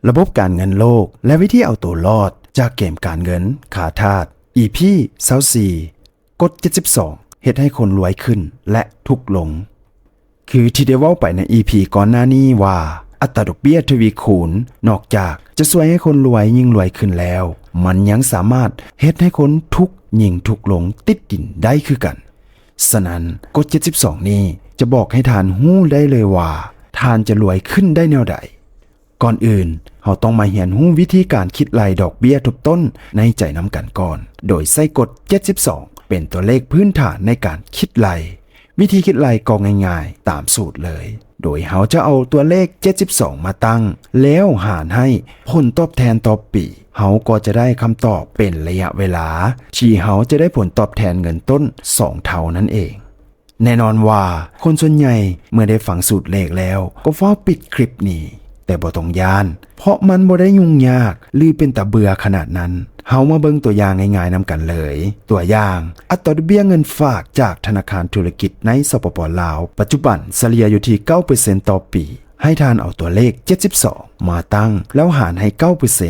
ระบบการเงินโลกและวิธีเอาตัวรอดจากเกมการเงินขาทาส EP 24กฎ72เฮ็ดให้คนรวยขึ้นและทุกข์ลงคือที่ได้เว้าไปใน EP ก่อนหน้านี้ว่าอัตราดอกเบี้ยทวีคูณนอกจากจะช่วยให้คนรวยยิ่งรวยขึ้นแล้วมันยังสามารถเฮ็ดให้คนทุกข์ยิ่งทุกข์ลงติดดินได้คือกันฉะนั้นกฎ72นี้จะบอกให้ทานฮู้ได้เลยว่าทานจะรวยขึ้นได้แนวใดก่อนอื่นเราต้องมาเรียนรู้วิธีการคิดรายดอกเบี้ยทบต้นในใจนำกันก่อนโดยใส่กฎ72เป็นตัวเลขพื้นฐานในการคิดรายวิธีคิดรายก็ง่ายๆตามสูตรเลยโดยเราจะเอาตัวเลข72มาตั้งแล้วหารให้ผลตอบแทนต่อปีเราก็จะได้คำตอบเป็นระยะเวลาที่เราจะได้ผลตอบแทนเงินต้น2เท่านั่นเองแน่นอนว่าคนส่วนใหญ่เมื่อได้ฟังสูตรเลขแล้วก็ฟ้าปิดคลิปนี้แต่บ่ต้องย่านเพราะมันบ่ได้ยุ่งยากหรือเป็นตาเบื่อขนาดนั้นเฮามาเบิ่งตัวอย่างง่ายๆนำกันเลยตัวอย่างอัตราดอกเบี้ยเงินฝากจากธนาคารธุรกิจในสปป.ลาวปัจจุบันเฉลี่ยอยู่ที่ 9% ต่อปีให้ทานเอาตัวเลข72มาตั้งแล้วหารให้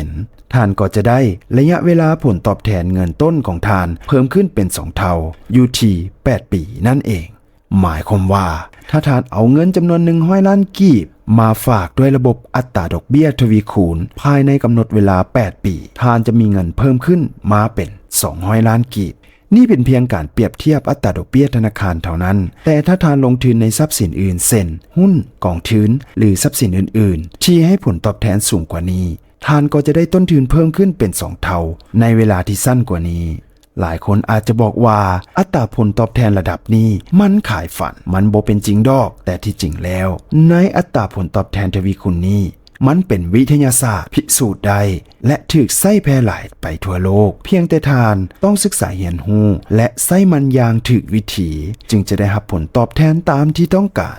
9%ท่านก็จะได้ระยะเวลาผลตอบแทนเงินต้นของท่านเพิ่มขึ้นเป็น2เท่าอยู่ที่8ปีนั่นเองหมายความว่าถ้าท่านเอาเงินจำนวน100ล้านกีบมาฝากด้วยระบบอัตราดอกเบี้ยทวีคูณภายในกำหนดเวลา8ปีท่านจะมีเงินเพิ่มขึ้นมาเป็น200ล้านกีบนี่เป็นเพียงการเปรียบเทียบอัตราดอกเบี้ยธนาคารเท่านั้นแต่ถ้าท่านลงทุนในทรัพย์สินอื่นเช่นหุ้นกองทุนหรือทรัพย์สินอื่นๆที่ให้ผลตอบแทนสูงกว่านี้ท่านก็จะได้ต้นทุนเพิ่มขึ้นเป็น2เท่าในเวลาที่สั้นกว่านี้หลายคนอาจจะบอกว่าอัตราผลตอบแทนระดับนี้มันขายฝันมันบ่เป็นจริงดอกแต่ที่จริงแล้วในอัตราผลตอบแทนทวีคูณนี้มันเป็นวิทยาศาสตร์พิสูจน์ได้และถูกใช้แพร่หลายไปทั่วโลกเพียงแต่ทานต้องศึกษาเรียนรู้และใช้มันอย่างถูกวิธีจึงจะได้รับผลตอบแทนตามที่ต้องการ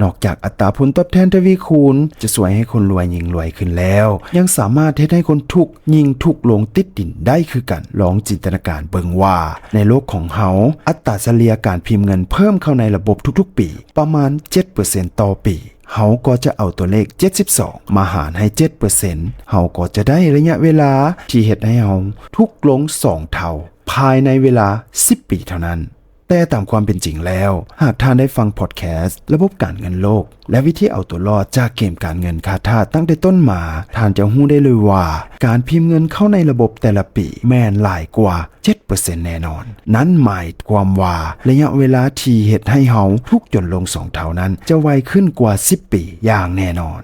นอกจากอัตราผลตอบแทนทวีคูณจะช่วยให้คนรวยยิ่งรวยขึ้นแล้วยังสามารถเฮ็ดให้คนทุกข์ยิ่งทุกข์ลงติดดินได้คือกันลองจินตนาการเบิ่งว่าในโลกของเฮาอัตราเฉลี่ยการพิมพ์เงินเพิ่มเข้าในระบบทุกๆปีประมาณ 7% ต่อปีเฮาก็จะเอาตัวเลข72มาหารให้ 7% เฮาก็จะได้ระยะเวลาที่เฮ็ดให้เฮาทุกข์ลง2เท่าภายในเวลา10ปีเท่านั้นแต่ตามความเป็นจริงแล้วหากท่านได้ฟังพอดแคสต์ระบบการเงินโลกและวิธีเอาตัวรอดจากเกมการเงินขาทาสตั้งแต่ต้นมาท่านจะรู้ได้เลยว่าการพิมพ์เงินเข้าในระบบแต่ละปีแม่นหลายกว่า 7% แน่นอนนั้นหมายความว่าระยะเวลาที่เฮ็ดให้เฮาทุกข์จนลง2เท่านั้นจะไวขึ้นกว่า10ปีอย่างแน่นอน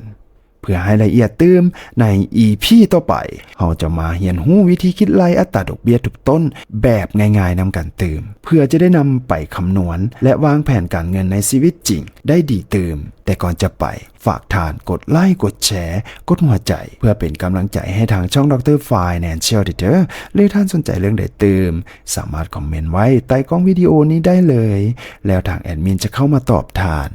เพื่อให้ละเอียดตื้มใน EP ต่อไปเราจะมาเรียนรู้วิธีคิดรายอัตราดอกเบี้ยทุกต้นแบบง่ายๆนำกันตื้มเพื่อจะได้นำไปคำนวณและวางแผนการเงินในชีวิตจริงได้ดีตื้มแต่ก่อนจะไปฝากทานกดไลค์กดแชร์กดหัวใจเพื่อเป็นกำลังใจให้ทางช่องดร. Financial Editor หรือท่านสนใจเรื่องใดตื้มสามารถคอมเมนต์ไว้ใต้กล้องวิดีโอนี้ได้เลยแล้วทางแอดมินจะเข้ามาตอบทาน